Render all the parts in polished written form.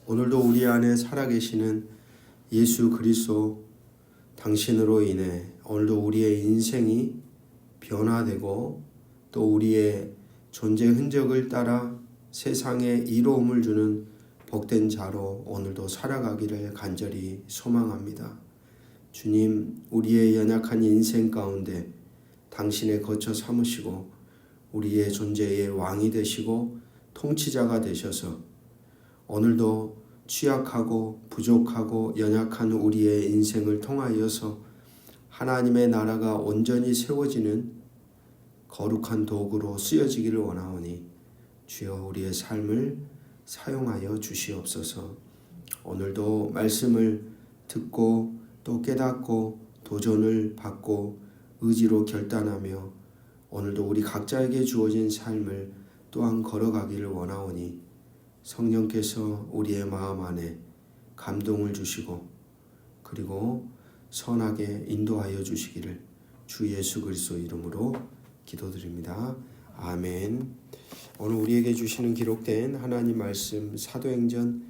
오늘도 우리 안에 살아계시는 예수 그리스도 당신으로 인해 오늘도 우리의 인생이 변화되고 또 우리의 존재 흔적을 따라 세상에 이로움을 주는 복된 자로 오늘도 살아가기를 간절히 소망합니다. 주님, 우리의 연약한 인생 가운데 당신의 거처 삼으시고 우리의 존재의 왕이 되시고 통치자가 되셔서 오늘도 취약하고 부족하고 연약한 우리의 인생을 통하여서 하나님의 나라가 온전히 세워지는 거룩한 도구로 쓰여지기를 원하오니 주여 우리의 삶을 사용하여 주시옵소서. 오늘도 말씀을 듣고 또 깨닫고 도전을 받고 의지로 결단하며 오늘도 우리 각자에게 주어진 삶을 또한 걸어가기를 원하오니 성령께서 우리의 마음 안에 감동을 주시고 그리고 선하게 인도하여 주시기를 주 예수 그리스도 이름으로 기도드립니다. 아멘. 오늘 우리에게 주시는 기록된 하나님 말씀 사도행전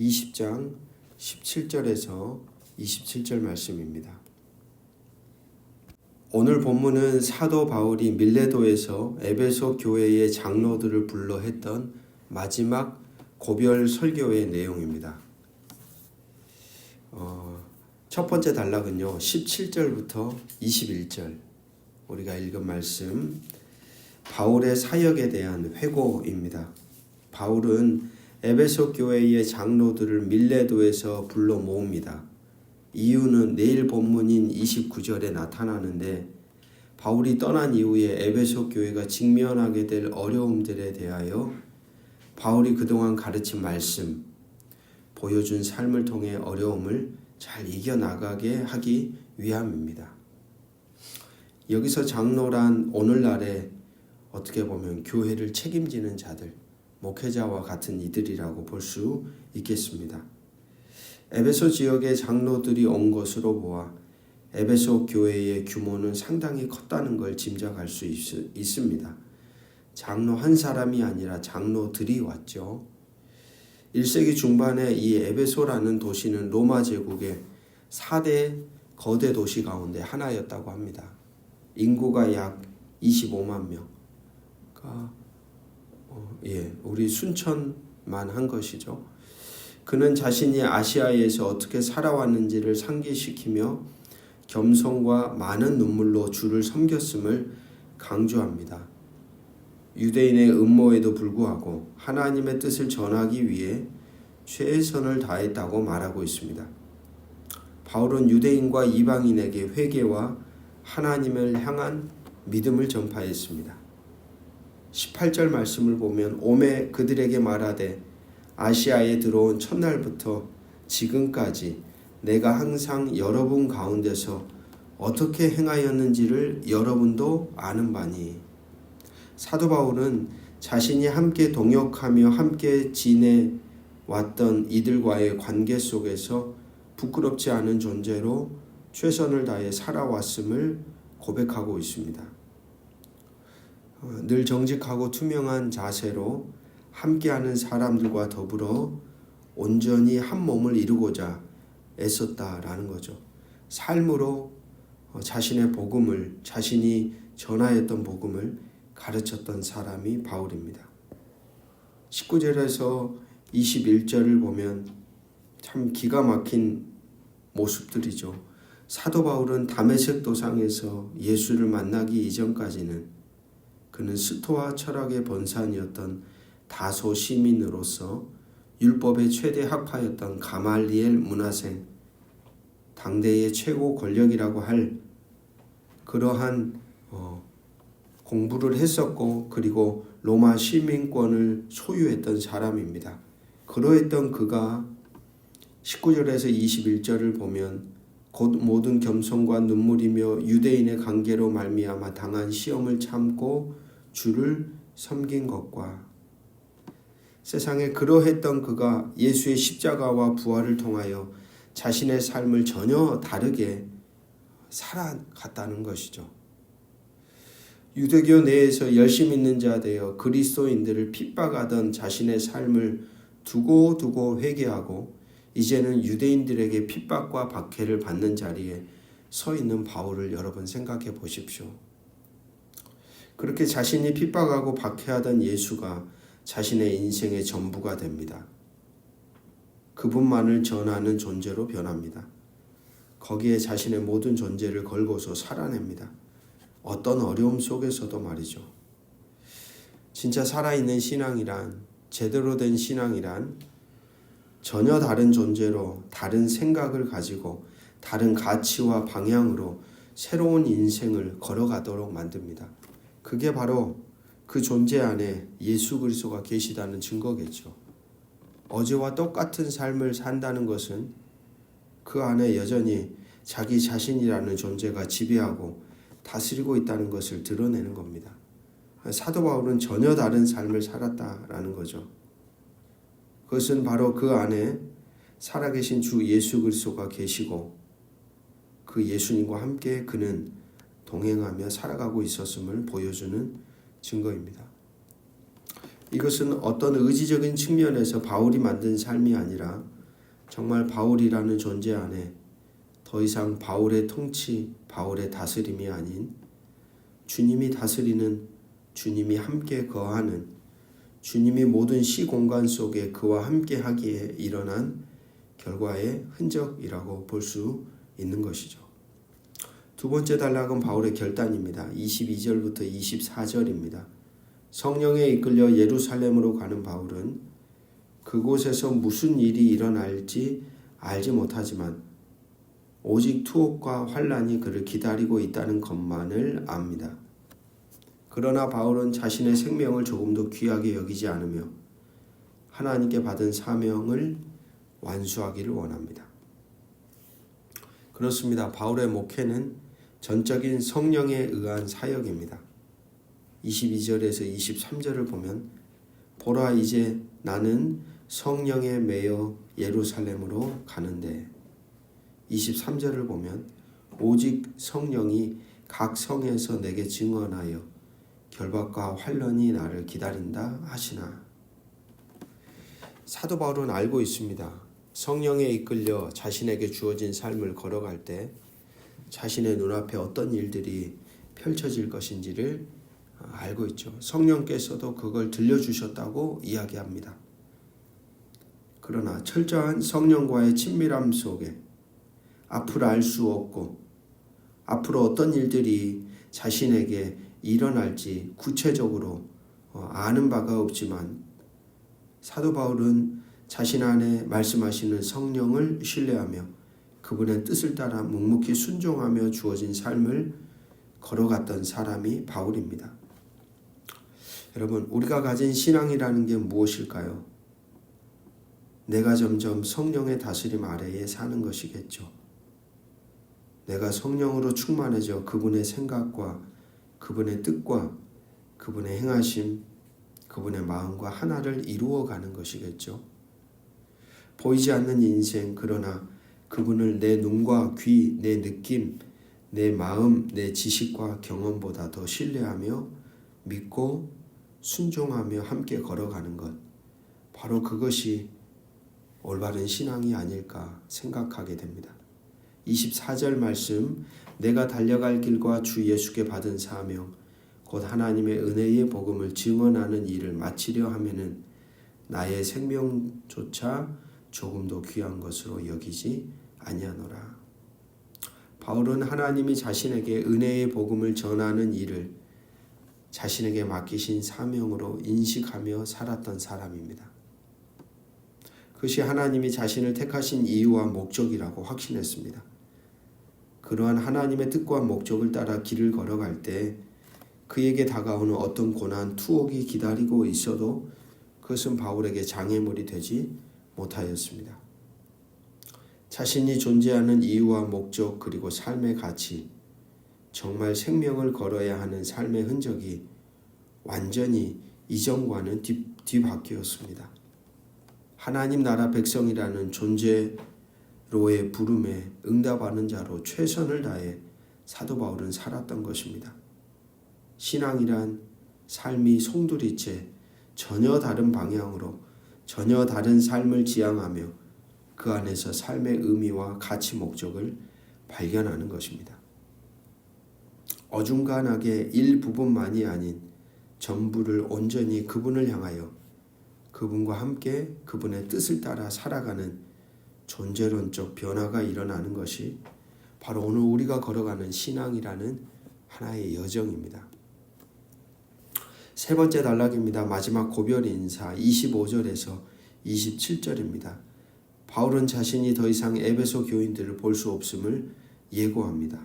20장 17절에서 27절 말씀입니다. 오늘 본문은 사도 바울이 밀레도에서 에베소 교회의 장로들을 불러 했던 마지막 고별 설교의 내용입니다. 첫 번째 단락은요 17절부터 21절 우리가 읽은 말씀 바울의 사역에 대한 회고입니다. 바울은 에베소 교회의 장로들을 밀레도에서 불러 모읍니다. 이유는 내일 본문인 29절에 나타나는데 바울이 떠난 이후에 에베소 교회가 직면하게 될 어려움들에 대하여 바울이 그동안 가르친 말씀, 보여준 삶을 통해 어려움을 잘 이겨나가게 하기 위함입니다. 여기서 장로란 오늘날에 어떻게 보면 교회를 책임지는 자들, 목회자와 같은 이들이라고 볼 수 있겠습니다. 에베소 지역의 장로들이 온 것으로 보아 에베소 교회의 규모는 상당히 컸다는 걸 짐작할 수 있습니다. 장로 한 사람이 아니라 장로들이 왔죠. 1세기 중반에 이 에베소라는 도시는 로마 제국의 4대 거대 도시 가운데 하나였다고 합니다. 인구가 약 25만 명. 우리 순천만 한 것이죠. 그는 자신이 아시아에서 어떻게 살아왔는지를 상기시키며 겸손과 많은 눈물로 주를 섬겼음을 강조합니다. 유대인의 음모에도 불구하고 하나님의 뜻을 전하기 위해 최선을 다했다고 말하고 있습니다. 바울은 유대인과 이방인에게 회개와 하나님을 향한 믿음을 전파했습니다. 18절 말씀을 보면 오매 그들에게 말하되 아시아에 들어온 첫날부터 지금까지 내가 항상 여러분 가운데서 어떻게 행하였는지를 여러분도 아는 바니 사도 바울은 자신이 함께 동역하며 함께 지내왔던 이들과의 관계 속에서 부끄럽지 않은 존재로 최선을 다해 살아왔음을 고백하고 있습니다. 늘 정직하고 투명한 자세로 함께하는 사람들과 더불어 온전히 한 몸을 이루고자 애썼다라는 거죠. 삶으로 자신의 복음을, 자신이 전하였던 복음을 가르쳤던 사람이 바울입니다. 19절에서 21절을 보면 참 기가 막힌 모습들이죠. 사도 바울은 다메섹 도상에서 예수를 만나기 이전까지는 그는 스토아 철학의 번산이었던 다소 시민으로서 율법의 최대 학파였던 가말리엘 문화생, 당대의 최고 권력이라고 할 그러한 공부를 했었고 그리고 로마 시민권을 소유했던 사람입니다. 그러했던 그가 19절에서 21절을 보면 곧 모든 겸손과 눈물이며 유대인의 관계로 말미암아 당한 시험을 참고 주를 섬긴 것과 세상에 그러했던 그가 예수의 십자가와 부활을 통하여 자신의 삶을 전혀 다르게 살아갔다는 것이죠. 유대교 내에서 열심 있는 자 되어 그리스도인들을 핍박하던 자신의 삶을 두고두고 회개하고 이제는 유대인들에게 핍박과 박해를 받는 자리에 서 있는 바울을 여러분 생각해 보십시오. 그렇게 자신이 핍박하고 박해하던 예수가 자신의 인생의 전부가 됩니다. 그분만을 전하는 존재로 변합니다. 거기에 자신의 모든 존재를 걸고서 살아냅니다. 어떤 어려움 속에서도 말이죠. 진짜 살아있는 신앙이란, 제대로 된 신앙이란 전혀 다른 존재로 다른 생각을 가지고 다른 가치와 방향으로 새로운 인생을 걸어가도록 만듭니다. 그게 바로 그 존재 안에 예수 그리스도가 계시다는 증거겠죠. 어제와 똑같은 삶을 산다는 것은 그 안에 여전히 자기 자신이라는 존재가 지배하고 다스리고 있다는 것을 드러내는 겁니다. 사도 바울은 전혀 다른 삶을 살았다라는 거죠. 그것은 바로 그 안에 살아계신 주 예수 그리스도가 계시고 그 예수님과 함께 그는 동행하며 살아가고 있었음을 보여주는 증거입니다. 이것은 어떤 의지적인 측면에서 바울이 만든 삶이 아니라 정말 바울이라는 존재 안에 더 이상 바울의 통치, 바울의 다스림이 아닌 주님이 다스리는, 주님이 함께 거하는, 주님이 모든 시공간 속에 그와 함께 하기에 일어난 결과의 흔적이라고 볼 수 있는 것이죠. 두 번째 단락은 바울의 결단입니다. 22절부터 24절입니다. 성령에 이끌려 예루살렘으로 가는 바울은 그곳에서 무슨 일이 일어날지 알지 못하지만 오직 투옥과 환난이 그를 기다리고 있다는 것만을 압니다. 그러나 바울은 자신의 생명을 조금도 귀하게 여기지 않으며 하나님께 받은 사명을 완수하기를 원합니다. 그렇습니다. 바울의 목회는 전적인 성령에 의한 사역입니다. 22절에서 23절을 보면 보라 이제 나는 성령에 매여 예루살렘으로 가는데 23절을 보면 오직 성령이 각 성에서 내게 증언하여 결박과 환난이 나를 기다린다 하시나. 사도 바울은 알고 있습니다. 성령에 이끌려 자신에게 주어진 삶을 걸어갈 때 자신의 눈앞에 어떤 일들이 펼쳐질 것인지를 알고 있죠. 성령께서도 그걸 들려주셨다고 이야기합니다. 그러나 철저한 성령과의 친밀함 속에 앞으로 알 수 없고 앞으로 어떤 일들이 자신에게 일어날지 구체적으로 아는 바가 없지만 사도 바울은 자신 안에 말씀하시는 성령을 신뢰하며 그분의 뜻을 따라 묵묵히 순종하며 주어진 삶을 걸어갔던 사람이 바울입니다. 여러분, 우리가 가진 신앙이라는 게 무엇일까요? 내가 점점 성령의 다스림 아래에 사는 것이겠죠. 내가 성령으로 충만해져 그분의 생각과 그분의 뜻과 그분의 행하심, 그분의 마음과 하나를 이루어가는 것이겠죠. 보이지 않는 인생, 그러나 그분을 내 눈과 귀, 내 느낌, 내 마음, 내 지식과 경험보다 더 신뢰하며 믿고 순종하며 함께 걸어가는 것, 바로 그것이 올바른 신앙이 아닐까 생각하게 됩니다. 24절 말씀, 내가 달려갈 길과 주 예수께 받은 사명 곧 하나님의 은혜의 복음을 증언하는 일을 마치려 하면은 나의 생명조차 조금도 귀한 것으로 여기지 아니하노라. 바울은 하나님이 자신에게 은혜의 복음을 전하는 일을 자신에게 맡기신 사명으로 인식하며 살았던 사람입니다. 그것이 하나님이 자신을 택하신 이유와 목적이라고 확신했습니다. 그러한 하나님의 뜻과 목적을 따라 길을 걸어갈 때 그에게 다가오는 어떤 고난, 투옥이 기다리고 있어도 그것은 바울에게 장애물이 되지 못하였습니다. 자신이 존재하는 이유와 목적 그리고 삶의 가치, 정말 생명을 걸어야 하는 삶의 흔적이 완전히 이전과는 뒤바뀌었습니다. 하나님 나라 백성이라는 존재로의 부름에 응답하는 자로 최선을 다해 사도 바울은 살았던 것입니다. 신앙이란 삶이 송두리째 전혀 다른 방향으로 전혀 다른 삶을 지향하며 그 안에서 삶의 의미와 가치 목적을 발견하는 것입니다. 어중간하게 일부분만이 아닌 전부를 온전히 그분을 향하여 그분과 함께 그분의 뜻을 따라 살아가는 존재론적 변화가 일어나는 것이 바로 오늘 우리가 걸어가는 신앙이라는 하나의 여정입니다. 세 번째 단락입니다. 마지막 고별 인사 25절에서 27절입니다. 바울은 자신이 더 이상 에베소 교인들을 볼 수 없음을 예고합니다.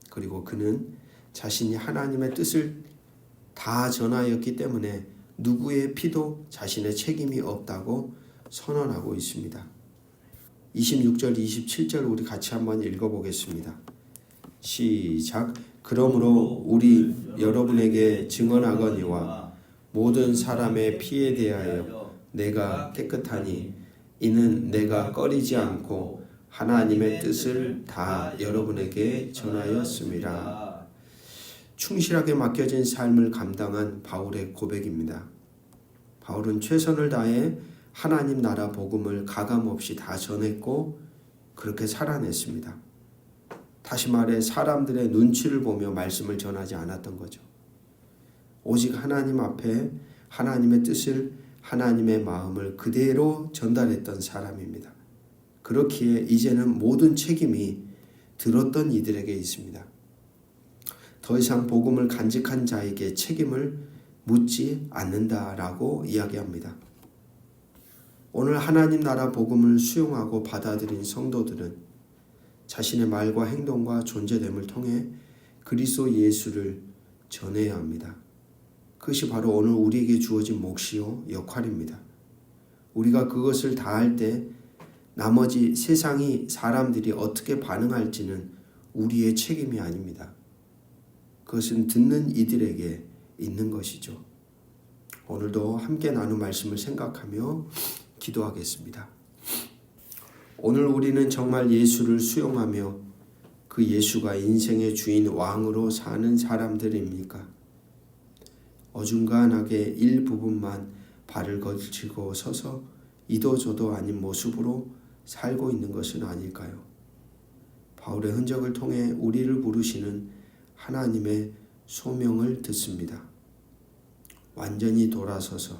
그리고 그는 자신이 하나님의 뜻을 다 전하였기 때문에 누구의 피도 자신의 책임이 없다고 선언하고 있습니다. 26절, 27절 우리 같이 한번 읽어보겠습니다. 시작. 그러므로 우리 여러분에게 증언하거니와 모든 사람의 피에 대하여 내가 깨끗하니 이는 내가 꺼리지 않고 하나님의 뜻을 다 여러분에게 전하였습니다. 충실하게 맡겨진 삶을 감당한 바울의 고백입니다. 바울은 최선을 다해 하나님 나라 복음을 가감없이 다 전했고 그렇게 살아냈습니다. 다시 말해 사람들의 눈치를 보며 말씀을 전하지 않았던 거죠. 오직 하나님 앞에 하나님의 뜻을, 하나님의 마음을 그대로 전달했던 사람입니다. 그렇기에 이제는 모든 책임이 들었던 이들에게 있습니다. 더 이상 복음을 간직한 자에게 책임을 묻지 않는다라고 이야기합니다. 오늘 하나님 나라 복음을 수용하고 받아들인 성도들은 자신의 말과 행동과 존재됨을 통해 그리스도 예수를 전해야 합니다. 그것이 바로 오늘 우리에게 주어진 몫이요 역할입니다. 우리가 그것을 다할 때 나머지 세상이 사람들이 어떻게 반응할지는 우리의 책임이 아닙니다. 그것은 듣는 이들에게 있는 것이죠. 오늘도 함께 나눈 말씀을 생각하며 기도하겠습니다. 오늘 우리는 정말 예수를 수용하며 그 예수가 인생의 주인 왕으로 사는 사람들입니까? 어중간하게 일부분만 발을 걸치고 서서 이도저도 아닌 모습으로 살고 있는 것은 아닐까요? 바울의 흔적을 통해 우리를 부르시는 하나님의 소명을 듣습니다. 완전히 돌아서서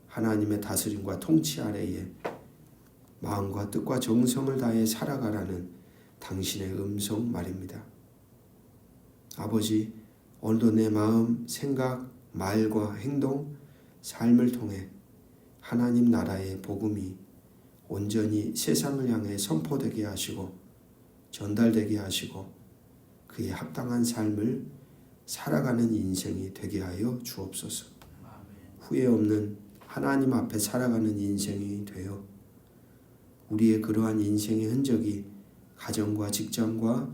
하나님의 다스림과 통치 아래에 마음과 뜻과 정성을 다해 살아가라는 당신의 음성 말입니다. 아버지, 오늘도 내 마음, 생각, 말과 행동, 삶을 통해 하나님 나라의 복음이 온전히 세상을 향해 선포되게 하시고 전달되게 하시고 그에 합당한 삶을 살아가는 인생이 되게 하여 주옵소서. 후회 없는 하나님 앞에 살아가는 인생이 되어 우리의 그러한 인생의 흔적이 가정과 직장과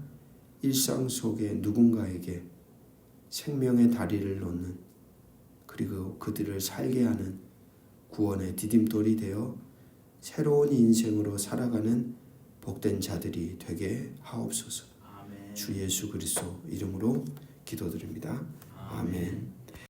일상 속에 누군가에게 생명의 다리를 놓는 그리고 그들을 살게 하는 구원의 디딤돌이 되어 새로운 인생으로 살아가는 복된 자들이 되게 하옵소서. 아멘. 주 예수 그리스도 이름으로 기도드립니다. 아멘.